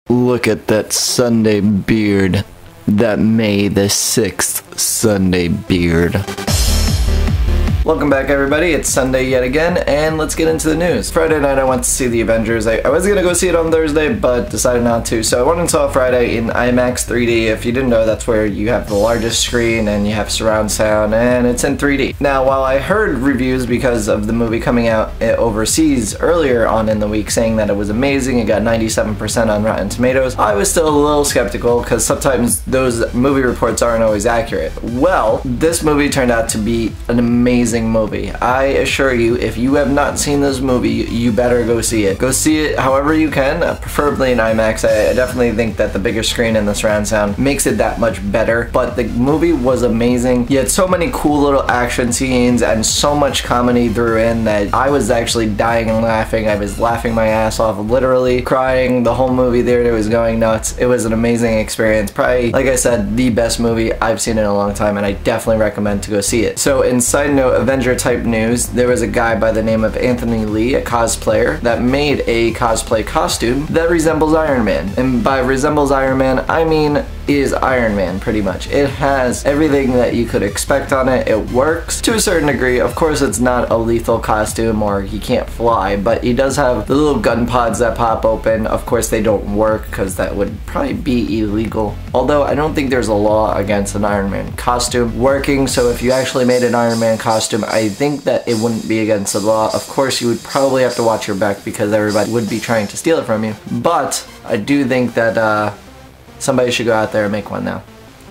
Look at that Sunday beard. That May the 6th Sunday beard. Welcome back, everybody. It's Sunday yet again, and let's get into the news. Friday night I went to see the Avengers. I was gonna go see it on Thursday, but decided not to. So I went and saw Friday in IMAX 3D. If you didn't know, that's where you have the largest screen and you have surround sound, and it's in 3D. Now, while I heard reviews because of the movie coming out overseas earlier on in the week saying that it was amazing, it got 97% on Rotten Tomatoes, I was still a little skeptical because sometimes those movie reports aren't always accurate. Well, this movie turned out to be an amazing movie. I assure you, if you have not seen this movie, you better go see it. Go see it however you can, preferably in IMAX. I definitely think that the bigger screen and the surround sound makes it that much better, but the movie was amazing. You had so many cool little action scenes and so much comedy threw in that I was actually dying and laughing. I was laughing my ass off, literally crying the whole movie there. It was going nuts. It was an amazing experience. Probably, like I said, the best movie I've seen in a long time, and I definitely recommend to go see it. So in side note, Avenger type news, there was a guy by the name of Anthony Lee, a cosplayer, that made a cosplay costume that resembles Iron Man. And by resembles Iron Man, I mean is Iron Man, pretty much. It has everything that you could expect on it. It works to a certain degree. Of course, it's not a lethal costume or he can't fly, but he does have the little gun pods that pop open. Of course, they don't work because that would probably be illegal. Although I don't think there's a law against an Iron Man costume working, so if you actually made an Iron Man costume, I think that it wouldn't be against the law. Of course, you would probably have to watch your back because everybody would be trying to steal it from you. But I do think that somebody should go out there and make one now.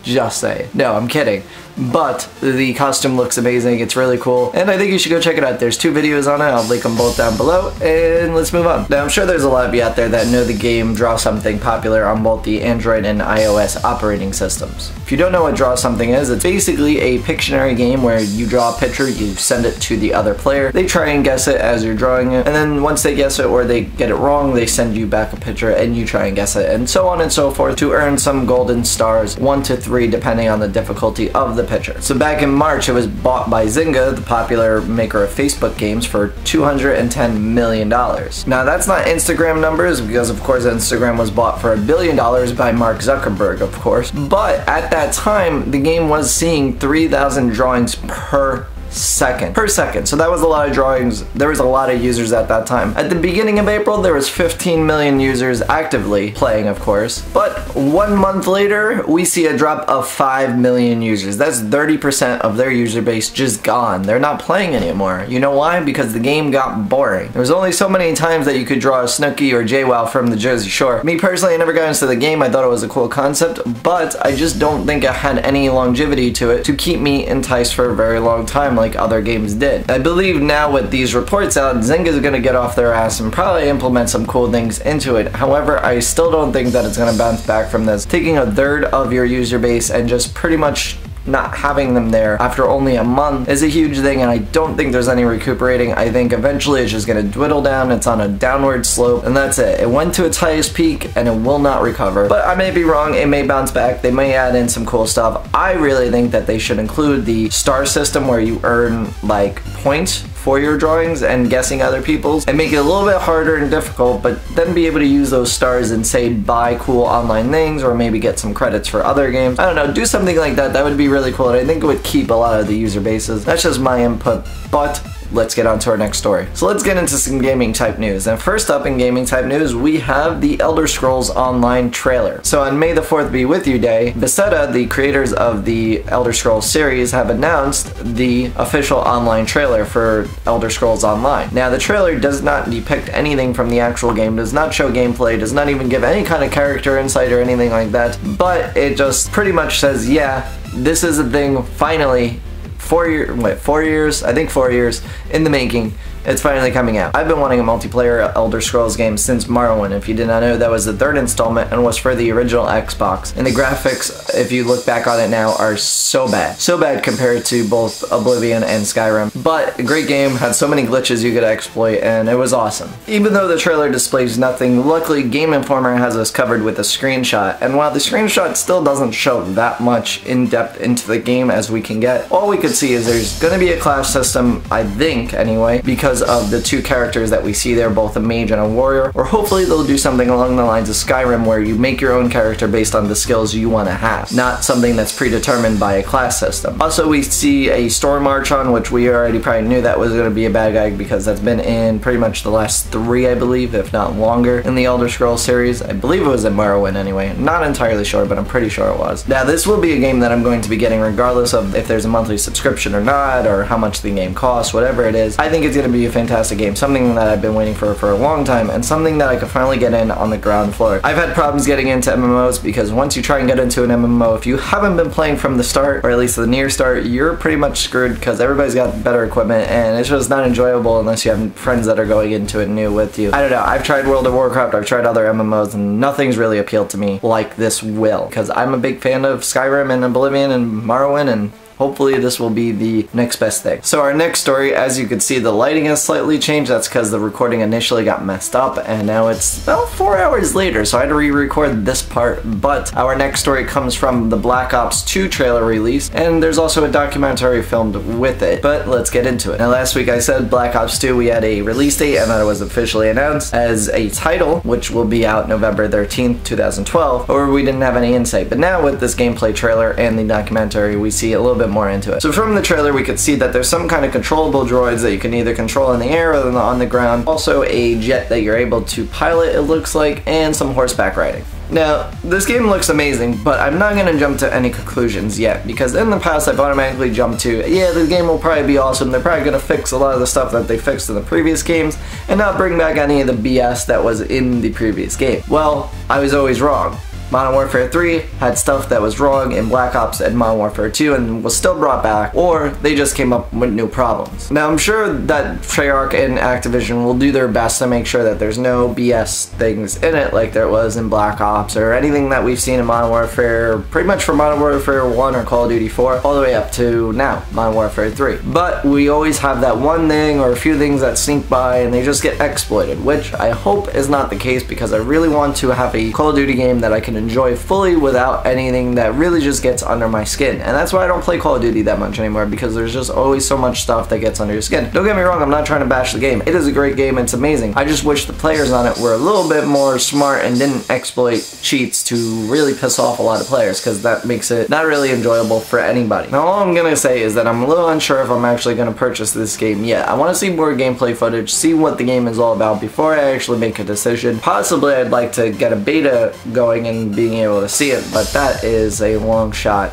Just say it. No, I'm kidding. But the costume looks amazing. It's really cool, and I think you should go check it out. There's 2 videos on it. I'll link them both down below, and let's move on. Now, I'm sure there's a lot of you out there that know the game Draw Something, popular on both the Android and iOS operating systems. If you don't know what Draw Something is, it's basically a Pictionary game where you draw a picture, you send it to the other player, they try and guess it as you're drawing it, and then once they guess it or they get it wrong, they send you back a picture and you try and guess it, and so on and so forth to earn some golden stars, 1 to 3 depending on the difficulty of the picture. So back in March, it was bought by Zynga, the popular maker of Facebook games, for $210 million. Now that's not Instagram numbers, because of course Instagram was bought for $1 billion by Mark Zuckerberg, of course. But at that time, the game was seeing 3,000 drawings per second. So that was a lot of drawings. There was a lot of users at that time. At the beginning of April, there was 15 million users actively playing, of course. But 1 month later, we see a drop of 5 million users. That's 30% of their user base just gone. They're not playing anymore. You know why? Because the game got boring. There was only so many times that you could draw a Snooki or JWoww from the Jersey Shore. Me personally, I never got into the game. I thought it was a cool concept, but I just don't think it had any longevity to it to keep me enticed for a very long time like other games did. I believe now with these reports out, Zynga's gonna get off their ass and probably implement some cool things into it. However, I still don't think that it's gonna bounce back from this. Taking a third of your user base and just pretty much not having them there after only a month is a huge thing, and I don't think there's any recuperating. I think eventually it's just gonna dwindle down. It's on a downward slope, and that's it. It went to its highest peak and it will not recover. But I may be wrong. It may bounce back. They may add in some cool stuff. I really think that they should include the star system where you earn like points for your drawings and guessing other people's, and make it a little bit harder and difficult, but then be able to use those stars and say buy cool online things or maybe get some credits for other games. I don't know, do something like that. That would be really cool, and I think it would keep a lot of the user bases. That's just my input, but let's get on to our next story. So let's get into some gaming type news. And first up in gaming type news, we have the Elder Scrolls Online trailer. So on May the 4th be with you day, Bethesda, the creators of the Elder Scrolls series, have announced the official online trailer for Elder Scrolls Online. Now the trailer does not depict anything from the actual game, does not show gameplay, does not even give any kind of character insight or anything like that, but it just pretty much says, yeah, this is a thing finally. 4 years, I think 4 years in the making. It's finally coming out. I've been wanting a multiplayer Elder Scrolls game since Morrowind. If you did not know, that was the 3rd installment and was for the original Xbox. And the graphics, if you look back on it now, are so bad. So bad compared to both Oblivion and Skyrim. But a great game, had so many glitches you could exploit, and it was awesome. Even though the trailer displays nothing, luckily Game Informer has us covered with a screenshot. And while the screenshot still doesn't show that much in-depth into the game as we can get, all we could see is there's gonna be a class system, I think anyway, because because of the two characters that we see there, both a mage and a warrior, or hopefully they'll do something along the lines of Skyrim where you make your own character based on the skills you want to have, not something that's predetermined by a class system. Also, we see a Storm Archon, which we already probably knew that was going to be a bad guy because that's been in pretty much the last 3, I believe, if not longer, in the Elder Scrolls series. I believe it was in Morrowind anyway. Not entirely sure, but I'm pretty sure it was. Now, this will be a game that I'm going to be getting regardless of if there's a monthly subscription or not, or how much the game costs, whatever it is. I think it's going to be a fantastic game, something that I've been waiting for a long time, and something that I could finally get in on the ground floor. I've had problems getting into MMOs because once you try and get into an MMO, if you haven't been playing from the start, or at least the near start, you're pretty much screwed because everybody's got better equipment, and it's just not enjoyable unless you have friends that are going into it new with you. I don't know, I've tried World of Warcraft, I've tried other MMOs, and nothing's really appealed to me like this will, because I'm a big fan of Skyrim and Oblivion and Morrowind, and hopefully this will be the next best thing. So our next story, as you can see, the lighting has slightly changed. That's because the recording initially got messed up, and now it's about 4 hours later, so I had to re-record this part. But our next story comes from the Black Ops 2 trailer release, and there's also a documentary filmed with it. But let's get into it. Now, last week I said Black Ops 2, we had a release date, and that it was officially announced as a title, which will be out November 13th, 2012, or we didn't have any insight. But now with this gameplay trailer and the documentary, we see a little bit more into it. So from the trailer we could see that there's some kind of controllable droids that you can either control in the air or on the ground. Also a jet that you're able to pilot, it looks like, and some horseback riding. Now, this game looks amazing, but I'm not going to jump to any conclusions yet, because in the past I've automatically jumped to, yeah, the game will probably be awesome, they're probably going to fix a lot of the stuff that they fixed in the previous games, and not bring back any of the BS that was in the previous game. Well, I was always wrong. Modern Warfare 3 had stuff that was wrong in Black Ops and Modern Warfare 2 and was still brought back, or they just came up with new problems. Now, I'm sure that Treyarch and Activision will do their best to make sure that there's no BS things in it like there was in Black Ops or anything that we've seen in Modern Warfare, pretty much from Modern Warfare 1 or Call of Duty 4 all the way up to now, Modern Warfare 3. But we always have that one thing or a few things that sneak by and they just get exploited, which I hope is not the case, because I really want to have a Call of Duty game that I can enjoy fully without anything that really just gets under my skin. And that's why I don't play Call of Duty that much anymore, because there's just always so much stuff that gets under your skin. Don't get me wrong, I'm not trying to bash the game. It is a great game, it's amazing. I just wish the players on it were a little bit more smart and didn't exploit cheats to really piss off a lot of players, because that makes it not really enjoyable for anybody. Now, all I'm gonna say is that I'm a little unsure if I'm actually gonna purchase this game yet. I want to see more gameplay footage, see what the game is all about before I actually make a decision. Possibly I'd like to get a beta going and being able to see it, but that is a long shot,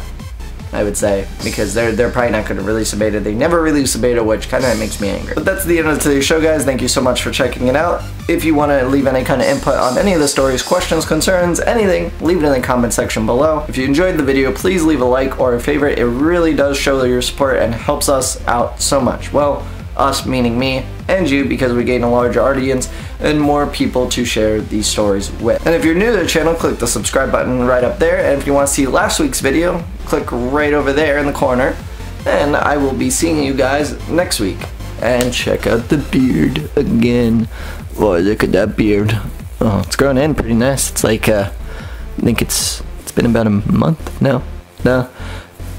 I would say, because they're probably not going to release a beta. They never release a beta, which kind of makes me angry. But that's the end of today's show, guys. Thank you so much for checking it out. If you want to leave any kind of input on any of the stories, questions, concerns, anything, leave it in the comment section below. If you enjoyed the video, please leave a like or a favorite. It really does show your support and helps us out so much. Well, us meaning me and you, because we gain a larger audience and more people to share these stories with. And if you're new to the channel, click the subscribe button right up there, and if you want to see last week's video, click right over there in the corner, and I will be seeing you guys next week. And check out the beard again. Boy, look at that beard. Oh, it's growing in pretty nice. It's like I think it's been about a month. No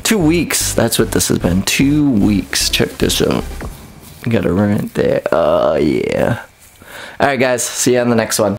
2 weeks. That's what this has been. 2 weeks. Check this out. Got it right there. Oh, yeah. Alright, guys. See you on the next one.